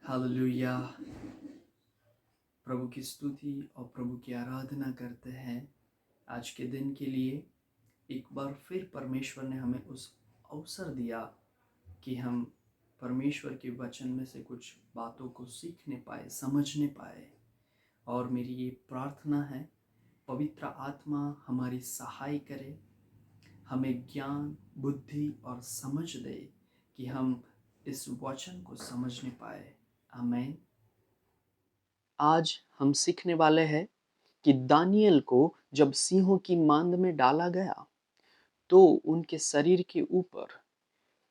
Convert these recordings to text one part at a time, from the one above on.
Hallelujah. प्रभु की स्तुति और प्रभु की आराधना करते हैं। आज के दिन के लिए एक बार फिर परमेश्वर ने हमें उस अवसर दिया कि हम परमेश्वर के वचन में से कुछ बातों को सीखने पाए, समझने पाए। और मेरी ये प्रार्थना है, पवित्र आत्मा हमारी सहाय करे, हमें ज्ञान, बुद्धि और समझ दे कि हम इस वचन को समझने पाए। आमीन। आज हम सीखने वाले हैं कि दानियल को जब सिंहों की मांद में डाला गया तो उनके शरीर के ऊपर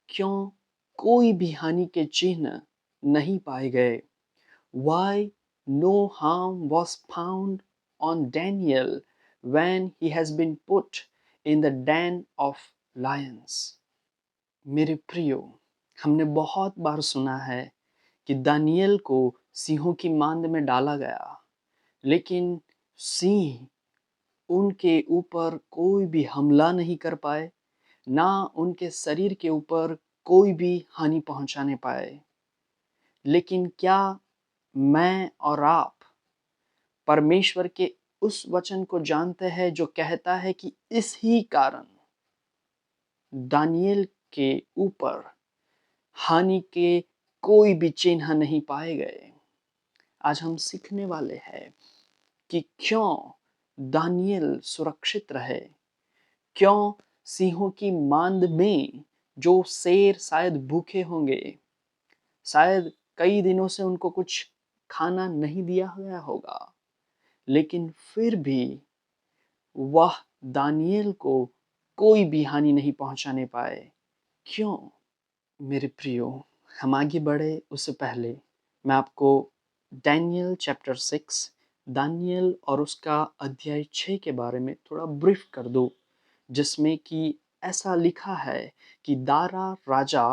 क्यों कोई भी हानि के चिन्ह नहीं पाए गए। Why no harm was found on Daniel when he has been put in the den of lions? मेरे प्रियो, हमने बहुत बार सुना है कि दानियल को सिंहों की मांद में डाला गया, लेकिन सिंह उनके ऊपर कोई भी हमला नहीं कर पाए, ना उनके शरीर के ऊपर कोई भी हानि पहुंचाने पाए। लेकिन क्या मैं और आप परमेश्वर के उस वचन को जानते हैं जो कहता है कि इस ही कारण दानियल के ऊपर हानि के कोई भी चिन्ह नहीं पाए गए। आज हम सीखने वाले हैं कि क्यों दानियल सुरक्षित रहे, क्यों सिंहों की मांद में जो शेर शायद भूखे होंगे, शायद कई दिनों से उनको कुछ खाना नहीं दिया गया होगा, लेकिन फिर भी वह दानियल को कोई भी हानि नहीं पहुंचाने पाए। क्यों? मेरे प्रियो, हम आगे बढ़े उससे पहले मैं आपको दानियल चैप्टर 6, दानियल और उसका अध्याय 6 के बारे में थोड़ा ब्रीफ कर दूं, जिसमें कि ऐसा लिखा है कि दारा राजा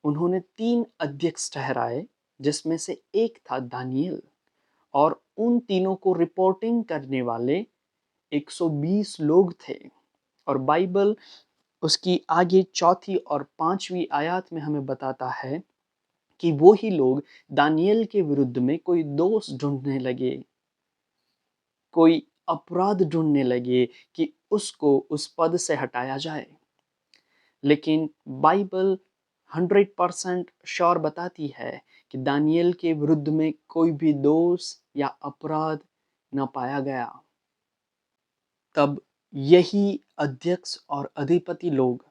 उन्होंने 3 अध्यक्ष ठहराए, जिसमें से एक था दानियल, और उन तीनों को रिपोर्टिंग करने वाले 120 लोग थे। और बाइबल उसकी आगे चौथी और 5वीं आयत में हमें बताता है कि वो ही लोग दानियल के विरुद्ध में कोई दोष ढूंढने लगे, कोई अपराध ढूंढने लगे कि उसको उस पद से हटाया जाए। लेकिन बाइबल 100% श्योर बताती है कि दानियल के विरुद्ध में कोई भी दोष या अपराध न पाया गया। तब यही अध्यक्ष और अधिपति लोग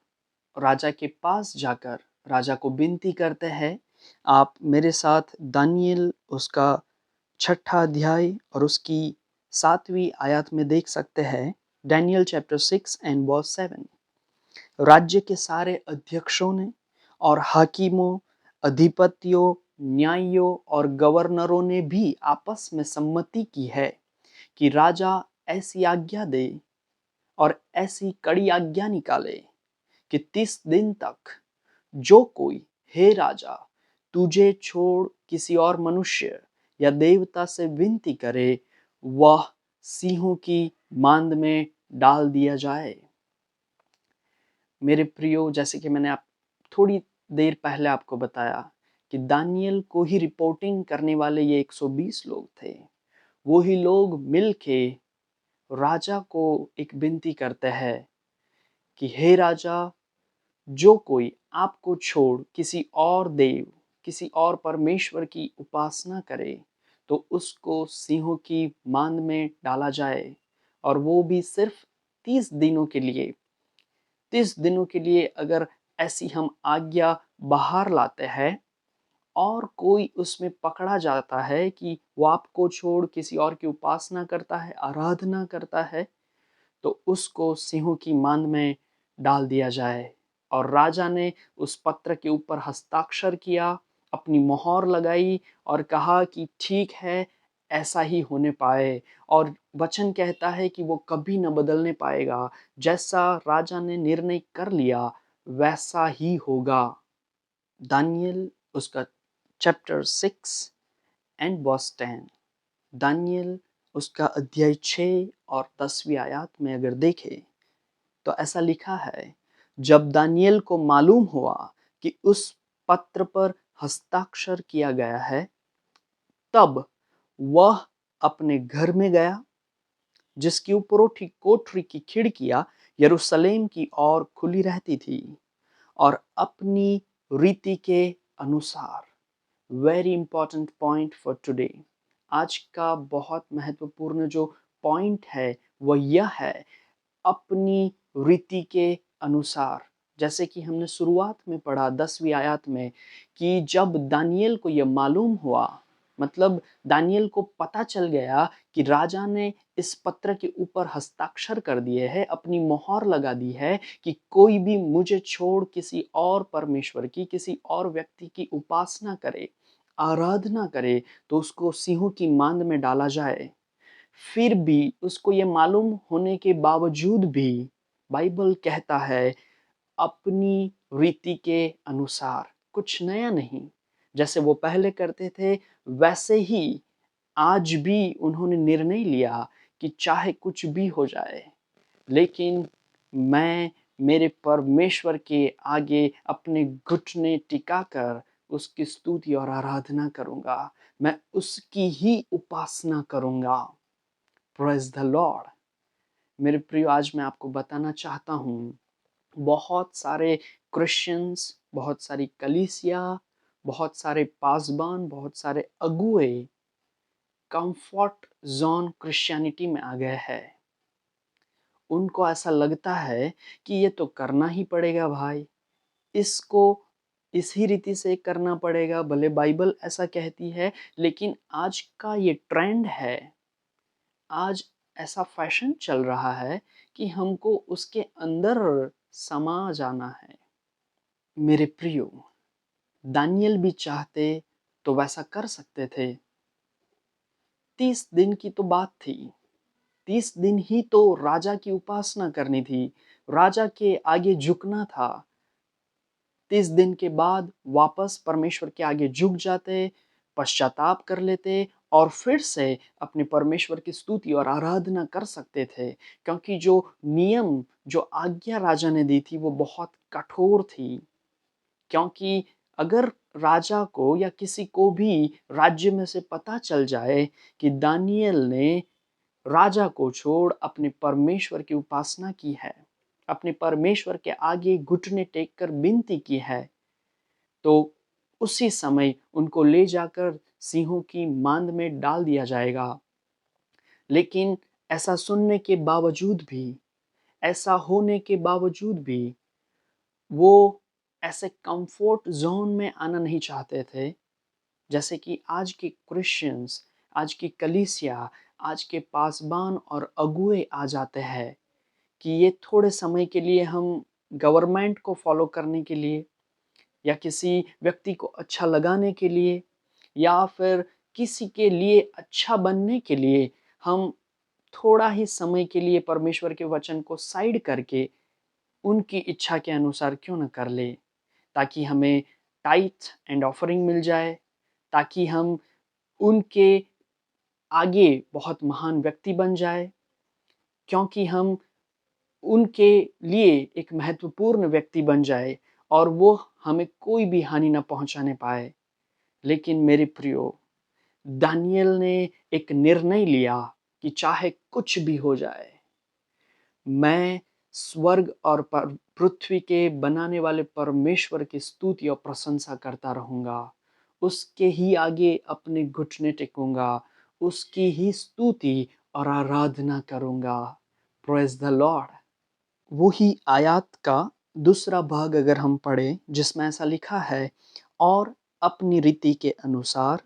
राजा के पास जाकर राजा को विनती करते हैं। आप मेरे साथ दानियल उसका 6ठा अध्याय और उसकी 7वीं आयत में देख सकते हैं। Daniel chapter 6 and verse 7। राज्य के सारे अध्यक्षों ने और हाकिमों, अधिपतियों, न्यायियों और गवर्नरों ने भी आपस में सम्मति की है कि राजा ऐसी आज्ञा दे और ऐसी कड़ी आज्ञा निकाले कि 30 दिन तक जो कोई, हे राजा, तुझे छोड़ किसी और मनुष्य या देवता से विनती करे, वह सिंहों की मांद में डाल दिया जाए। मेरे प्रियो, जैसे कि मैंने आप थोड़ी देर पहले आपको बताया कि दानियल को ही रिपोर्टिंग करने वाले ये 120 लोग थे। वो ही लोग मिलके राजा को एक विनती करते हैं कि हे राजा, जो कोई आपको छोड़ किसी और देव, किसी और परमेश्वर की उपासना करे, तो उसको सिंहों की मांद में डाला जाए, और वो भी सिर्फ 30 दिनों के लिए। 30 दिनों के लिए अगर ऐसी हम आज्ञा बाहर लाते हैं और कोई उसमें पकड़ा जाता है कि वो आपको छोड़ किसी और की उपासना करता है, आराधना करता है, तो उसको सिंहों की मांद में डाल दिया जाए। और राजा ने उस पत्र के ऊपर हस्ताक्षर किया, अपनी मोहर लगाई और कहा कि ठीक है, ऐसा ही होने पाए। और वचन कहता है कि वो कभी न बदलने पाएगा। जैसा राजा ने निर्णय कर लिया वैसा ही होगा। दानियल उसका चैप्टर 6 एंड वर्स 10। दानियल उसका अध्याय 6 और 10वीं आयत में अगर देखें तो ऐसा लिखा है, जब दानियल को मालूम हुआ कि उस पत्र पर हस्ताक्षर किया गया है, तब वह अपने घर में गया, जिसकी उपरोठी कोठरी की खिड़कियां यरूशलेम की ओर खुली रहती थी, और अपनी रीति के अनुसार, very important point for today, आज का बहुत महत्वपूर्ण जो पॉइंट है वह यह है, अपनी रीति के अनुसार। जैसे कि हमने शुरुआत में पढ़ा 10वीं आयत में कि जब दानियल को यह मालूम हुआ, मतलब दानियल को पता चल गया कि राजा ने इस पत्र के ऊपर हस्ताक्षर कर दिए हैं, अपनी मोहर लगा दी है कि कोई भी मुझे छोड़ किसी और परमेश्वर की, किसी और व्यक्ति की उपासना करे, आराधना करे, तो उसको सिंहों की मांद में डाला जाए। फिर भी उसको ये मालूम होने के बावजूद भी बाइबल कहता है, अपनी रीति के अनुसार, कुछ नया नहीं, जैसे वो पहले करते थे वैसे ही आज भी उन्होंने निर्णय लिया कि चाहे कुछ भी हो जाए, लेकिन मैं मेरे परमेश्वर के आगे अपने घुटने टिकाकर उसकी स्तुति और आराधना करूंगा, मैं उसकी ही उपासना करूंगा। Praise the Lord. मेरे प्रियो, आज मैं आपको बताना चाहता हूँ, बहुत सारे क्रिश्चियंस, बहुत सारी कलीसिया, बहुत सारे पासबान, बहुत सारे अगुए कंफर्ट जोन क्रिश्चियनिटी में आ गए हैं। उनको ऐसा लगता है कि ये तो करना ही पड़ेगा भाई, इसको इसी रीति से करना पड़ेगा, भले बाइबल ऐसा कहती है, लेकिन आज का ये ट्रेंड है, आज ऐसा फैशन चल रहा है कि हमको उसके अंदर समा जाना है। मेरे प्रियो, दानियल भी चाहते तो वैसा कर सकते थे। 30 दिन की तो बात थी, 30 दिन ही तो राजा की उपासना करनी थी, राजा के आगे झुकना था। 30 दिन के बाद वापस परमेश्वर के आगे झुक जाते, पश्चाताप कर लेते और फिर से अपने परमेश्वर की स्तुति और आराधना कर सकते थे, क्योंकि जो नियम, जो आज्ञा राजा ने दी थी वो बहुत कठोर थी। क्योंकि अगर राजा को या किसी को भी राज्य में से पता चल जाए कि दानियल ने राजा को छोड़ अपने परमेश्वर की उपासना की है, अपने परमेश्वर के आगे घुटने टेक कर विनती की है, तो उसी समय उनको ले जाकर सिंहों की मांद में डाल दिया जाएगा। लेकिन ऐसा सुनने के बावजूद भी, ऐसा होने के बावजूद भी, वो ऐसे कंफर्ट जोन में आना नहीं चाहते थे, जैसे कि आज के क्रिश्चियंस, आज की कलीसिया, आज के पासबान और अगुए आ जाते हैं कि ये थोड़े समय के लिए हम गवर्नमेंट को फॉलो करने के लिए, या किसी व्यक्ति को अच्छा लगाने के लिए, या फिर किसी के लिए अच्छा बनने के लिए हम थोड़ा ही समय के लिए परमेश्वर के वचन को साइड करके उनकी इच्छा के अनुसार क्यों न कर ले, ताकि हमें टाइथ एंड ऑफरिंग मिल जाए, ताकि हम उनके आगे बहुत महान व्यक्ति बन जाए, क्योंकि हम उनके लिए एक महत्वपूर्ण व्यक्ति बन जाए और वो हमें कोई भी हानि न पहुंचाने पाए। लेकिन मेरे प्रियो, दानियल ने एक निर्णय लिया कि चाहे कुछ भी हो जाए, मैं स्वर्ग और पृथ्वी के बनाने वाले परमेश्वर की स्तुति और प्रशंसा करता रहूंगा, उसके ही आगे अपने घुटने टेकूंगा, उसकी ही स्तुति और आराधना करूंगा। Praise the Lord. वही आयत का दूसरा भाग अगर हम पढ़ें, जिसमें ऐसा लिखा है, और अपनी रीति के अनुसार,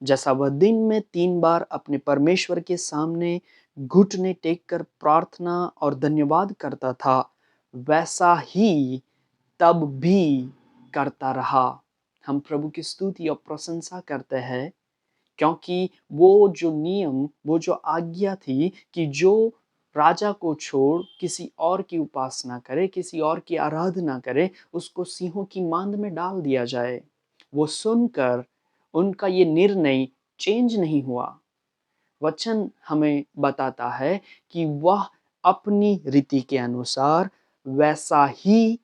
जैसा वह दिन में 3 बार अपने परमेश्वर के सामने घुटने टेक कर प्रार्थना और धन्यवाद करता था, वैसा ही तब भी करता रहा। हम प्रभु की स्तुति और प्रशंसा करते हैं, क्योंकि वो जो नियम, वो जो आज्ञा थी कि जो राजा को छोड़ किसी और की उपासना करे, किसी और की आराधना करे, उसको सिंहों की मांद में डाल दिया जाए, वो सुनकर उनका ये निर्णय चेंज नहीं हुआ। वचन हमें बताता है कि वह अपनी रीति के अनुसार वैसा ही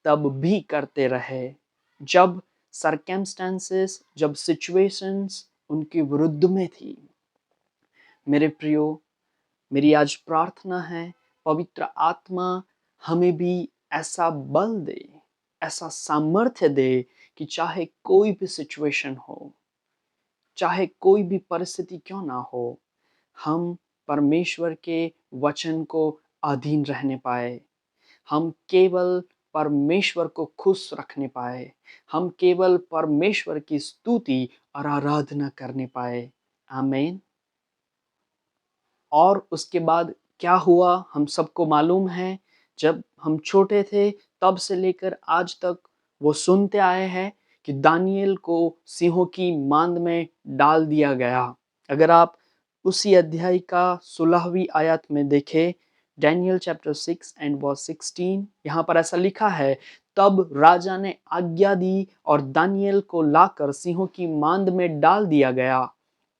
तब भी करते रहे। जब सर्कमस्टेंसेस, जब सिचुएशंस उनके विरुद्ध में थी। मेरे प्रियो, मेरी आज प्रार्थना है, पवित्र आत्मा हमें भी ऐसा बल दे, ऐसा सामर्थ्य दे कि चाहे कोई भी सिचुएशन हो, चाहे कोई भी परिस्थिति क्यों ना हो, हम परमेश्वर के वचन को अधीन रहने पाए। हम केवल परमेश्वर को खुश रखने पाए। हम केवल परमेश्वर की स्तुति और आराधना करने पाए। आमीन। और उसके बाद क्या हुआ हम सबको मालूम है। जब हम छोटे थे तब से लेकर आज तक वो सुनते आए हैं कि दानियेल को सिंहों की मांद में डाल दिया गया। अगर आप उसी अध्याय का 16वीं आयत में देखें, डैनियल चैप्टर 6 एंड वर्स 16, यहाँ पर ऐसा लिखा है, तब राजा ने आज्ञा दी और दानियेल को लाकर सिंहों की मांद में डाल दिया गया।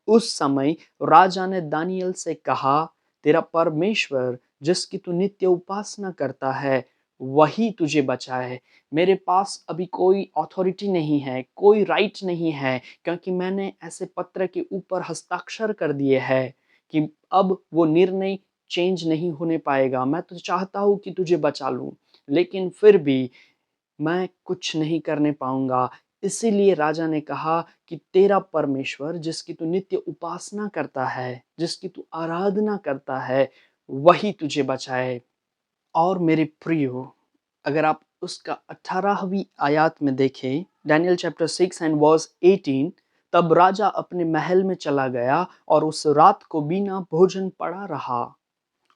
उस समय राजा ने दानियेल से कहा, तेरा परमेश्वर जिसकी तू नित्य उपासना करता है वही तुझे बचाए। मेरे पास अभी कोई अथॉरिटी नहीं है, कोई राइट नहीं है, क्योंकि मैंने ऐसे पत्र के ऊपर हस्ताक्षर कर दिए हैं कि अब वो निर्णय चेंज नहीं होने पाएगा। मैं तो चाहता हूँ कि तुझे बचा लूँ, लेकिन फिर भी मैं कुछ नहीं करने पाऊंगा। इसीलिए राजा ने कहा कि तेरा परमेश्वर जिसकी तू नित्य उपासना करता है, जिसकी तू आराधना करता है, वही तुझे बचाए। और मेरे प्रियो, अगर आप उसका 18वीं आयत में देखें, डैनियल चैप्टर 6 एंड वर्स 18, तब राजा अपने महल में चला गया और उस रात को बिना भोजन पड़ा रहा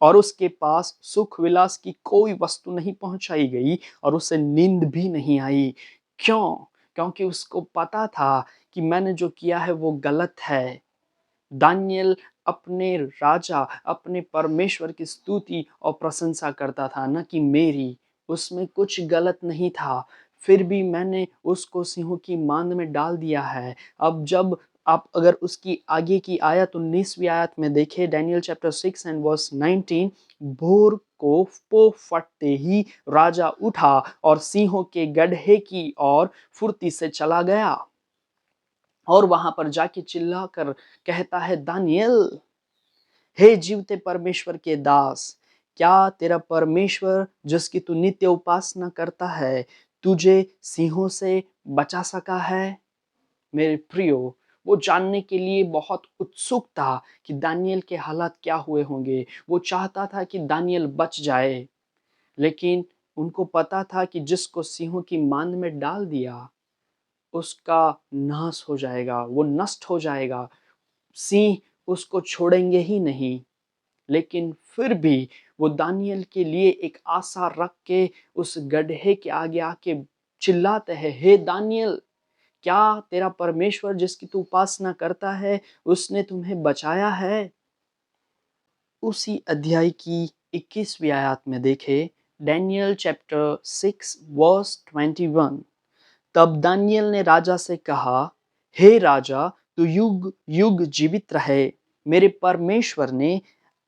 और उसके पास सुख विलास की कोई वस्तु नहीं पहुंचाई गई और उसे नींद भी नहीं आई। क्यों? क्योंकि उसको पता था कि मैंने जो किया है वो गलत है। दानियेल अपने राजा, अपने परमेश्वर की स्तुति और प्रशंसा करता था, न कि मेरी। उसमें कुछ गलत नहीं था, फिर भी मैंने उसको सिंहों की मांद में डाल दिया है। अब जब आप अगर उसकी आगे की आयत 19वीं आयत में देखें, डैनियल चैप्टर 6 एंड वर्स 19, भोर को पो फटते ही राजा उठा और सिंहों के गड्ढे की ओर फुर्ती से चला गया और वहां पर जाके चिल्लाकर कहता है, दानियेल, हे जीवते परमेश्वर के दास, क्या तेरा परमेश्वर जिसकी तू नित्य उपासना करता है तुझे सिंहों से बचा सका है? मेरे प्रियो, वो जानने के लिए बहुत उत्सुक था कि दानियेल के हालात क्या हुए होंगे। वो चाहता था कि दानियेल बच जाए, लेकिन उनको पता था कि जिसको सिंहों की मांद में डाल दिया उसका नाश हो जाएगा, वो नष्ट हो जाएगा, सिंह उसको छोड़ेंगे ही नहीं। लेकिन फिर भी वो दानियेल के लिए एक आशा रख के उस गड्ढे के आगे आके चिल्लाते हैं, हे दानियेल, क्या तेरा परमेश्वर जिसकी तू उपासना करता है उसने तुम्हें बचाया है? उसी अध्याय की 21वीं आयत में देखें, डैनियल चैप्टर 6 वर्स 21, तब दानियेल ने राजा से कहा, हे राजा, तू युग युग जीवित रहे। मेरे परमेश्वर ने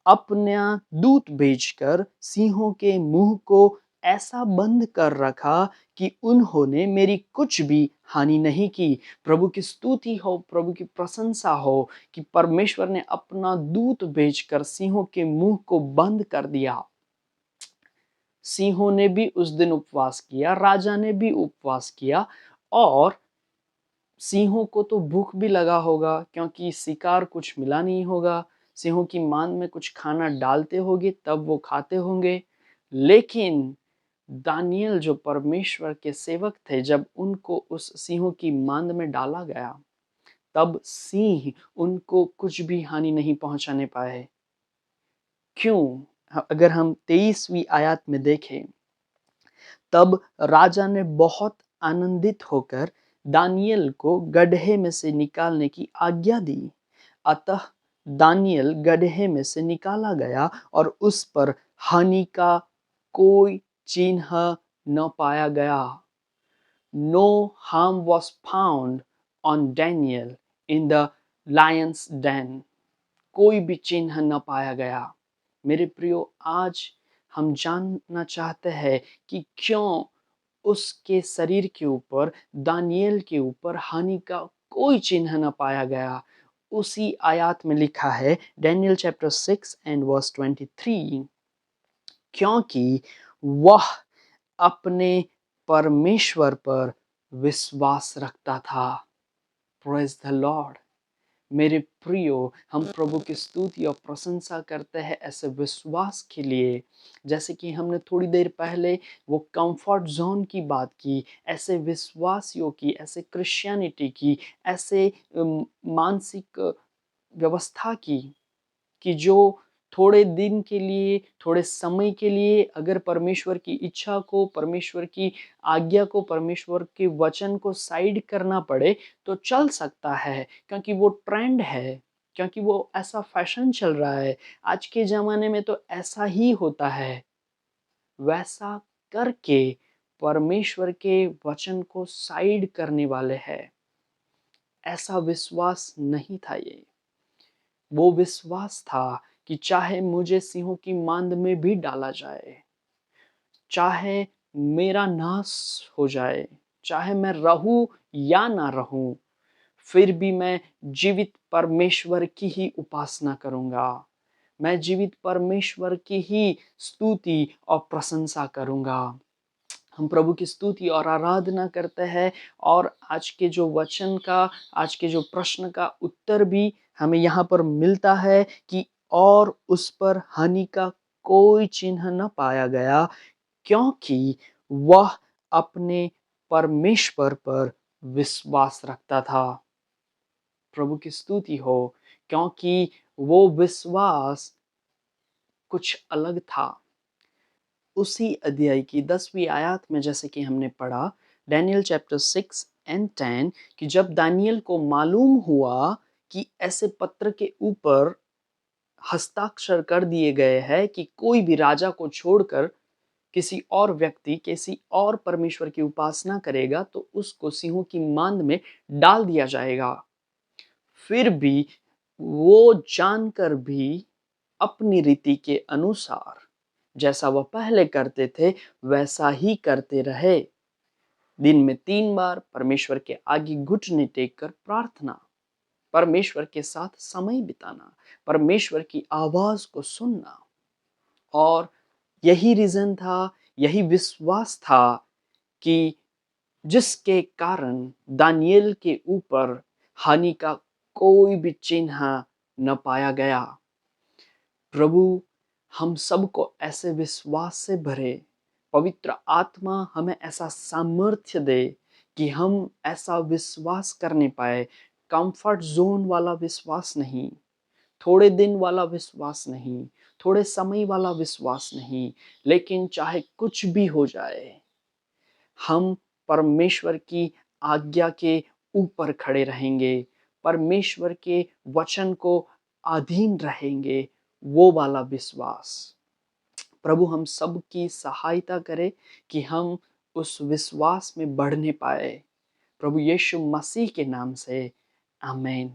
अपना दूत भेजकर सिंहों के मुंह को ऐसा बंद कर रखा कि उन्होंने मेरी कुछ भी हानि नहीं की। प्रभु की स्तुति हो, प्रभु की प्रशंसा हो कि परमेश्वर ने अपना दूत भेजकर सिंहों के मुंह को बंद कर दिया। सिंहों ने भी उस दिन उपवास किया, राजा ने भी उपवास किया, और सिंहों को तो भूख भी लगा होगा क्योंकि शिकार कुछ मिला नहीं होगा। सिंहों की मांद में कुछ खाना डालते होंगे तब वो खाते होंगे। लेकिन दानियेल जो परमेश्वर के सेवक थे, जब उनको उस सिंहों की मांद में डाला गया तब सिंह उनको कुछ भी हानि नहीं पहुंचाने पाए। क्यों? अगर हम 23वीं आयत में देखें, तब राजा ने बहुत आनंदित होकर दानियेल को गड्ढे में से निकालने की आज्ञा दी। अतः दानियेल गड्ढे में से निकाला गया और उस पर हानि का कोई चिन्ह न पाया गया। No harm was found on Daniel in the lion's den. कोई भी चिन्ह न पाया गया। मेरे प्रियो, आज हम जानना चाहते हैं कि क्यों उसके शरीर के ऊपर, दानियेल के ऊपर हानि का कोई चिन्ह न पाया गया। उसी आयत में लिखा है, डैनियल चैप्टर 6 एंड वर्स 23, क्योंकि वह अपने परमेश्वर पर विश्वास रखता था। Praise the Lord. मेरे प्रियो, हम प्रभु की स्तुति और प्रशंसा करते हैं ऐसे विश्वास के लिए। जैसे कि हमने थोड़ी देर पहले वो कंफर्ट जोन की बात की, ऐसे विश्वासियों की, ऐसे क्रिश्चियनिटी की, ऐसे मानसिक व्यवस्था की, कि जो थोड़े दिन के लिए, थोड़े समय के लिए अगर परमेश्वर की इच्छा को, परमेश्वर की आज्ञा को, परमेश्वर के वचन को साइड करना पड़े तो चल सकता है, क्योंकि वो ट्रेंड है, क्योंकि वो ऐसा फैशन चल रहा है। आज के ज़माने में तो ऐसा ही होता है। वैसा करके परमेश्वर के वचन को साइड करने वाले हैं। ऐसा विश्वास नहीं था ये। वो विश्वास था कि चाहे मुझे सिंहों की मांद में भी डाला जाए, चाहे मेरा नाश हो जाए, चाहे मैं रहूं या ना रहूं, फिर भी मैं जीवित परमेश्वर की ही उपासना करूंगा। मैं जीवित परमेश्वर की ही स्तुति और प्रशंसा करूंगा। हम प्रभु की स्तुति और आराधना करते हैं, और आज के जो वचन का, आज के जो प्रश्न का उत्तर भी हमें यहाँ पर मिलता है कि और उस पर हानि का कोई चिन्ह न पाया गया, क्योंकि वह अपने परमेश्वर पर विश्वास रखता था। प्रभु की स्तुति हो, क्योंकि वो विश्वास कुछ अलग था। उसी अध्याय की 10वीं आयत में जैसे कि हमने पढ़ा, डैनियल चैप्टर 6 एंड 10, कि जब दानियल को मालूम हुआ कि ऐसे पत्र के ऊपर हस्ताक्षर कर दिए गए हैं कि कोई भी राजा को छोड़कर किसी और व्यक्ति, किसी और परमेश्वर की उपासना करेगा तो उसको सिंहों की मांद में डाल दिया जाएगा, फिर भी वो जानकर भी अपनी रीति के अनुसार जैसा वह पहले करते थे वैसा ही करते रहे। दिन में 3 बार परमेश्वर के आगे घुटने टेक कर प्रार्थना, परमेश्वर के साथ समय बिताना, परमेश्वर की आवाज को सुनना। और यही रीजन था, यही विश्वास था कि जिसके कारण दानियेल के ऊपर हानि का कोई भी चिन्ह न पाया गया। प्रभु हम सबको ऐसे विश्वास से भरे, पवित्र आत्मा हमें ऐसा सामर्थ्य दे कि हम ऐसा विश्वास करने पाए। कंफर्ट जोन वाला विश्वास नहीं, थोड़े दिन वाला विश्वास नहीं, थोड़े समय वाला विश्वास नहीं, लेकिन चाहे कुछ भी हो जाए, हम परमेश्वर की आज्ञा के ऊपर खड़े रहेंगे, परमेश्वर के वचन को अधीन रहेंगे। वो वाला विश्वास प्रभु हम सब की सहायता करे कि हम उस विश्वास में बढ़ने पाए। प्रभु यीशु मसीह के नाम से आमीन।